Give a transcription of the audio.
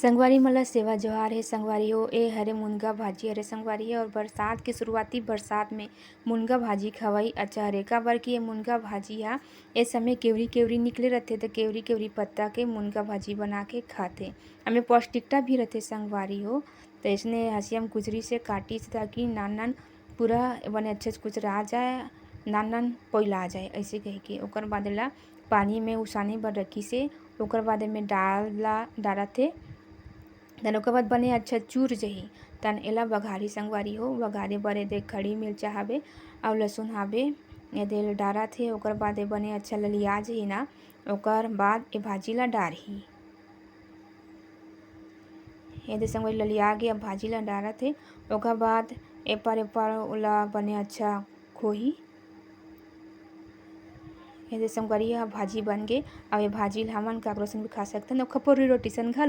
संगवारी मला सेवा जोहार है संगवारी हो। ए हरे मुनगा भाजी हरे संगवारी है और बरसात के शुरुआती बरसात में मुनगा भाजी खवाई अच्छा हरे काबर कि ये मुनगा भाजी हा ए समय केवरी केवरी निकले रहते तो केवरी केवरी पत्ता के मुनगा भाजी बना के खाते। हमें पौष्टिकता भी रहते संगवारी हो। तो इसने हसियम कुचरी से काटी ताकि नान नान पूरा बने अच्छे से कुचरा आ जाए, नान नान पोइला आ जाए ऐसे कह के ओकर बाद ला पानी में उसाने बर रखी से ओकर बाद में डालते तन ओकर बाद बने अच्छा चूर जही तन एला बघारी संगवारी हो। बघारे बरे दे खड़ी मिर्चा हावे और लहसुन हावे ए दे डारा थे ओकर बाद ए बने अच्छा ललिया जही ना ओकर बाद ए भाजी ला डारही ए दे संगवारी ललिया गे अब भाजी ला डारा थे ओकर बाद एपर ओला बने अच्छा खोही ए दे संगवारी भाजी बन गे। अब ए भाजी ला हमन काकरो संग भी खा सकथन और खपोरी रोटी सन घलो।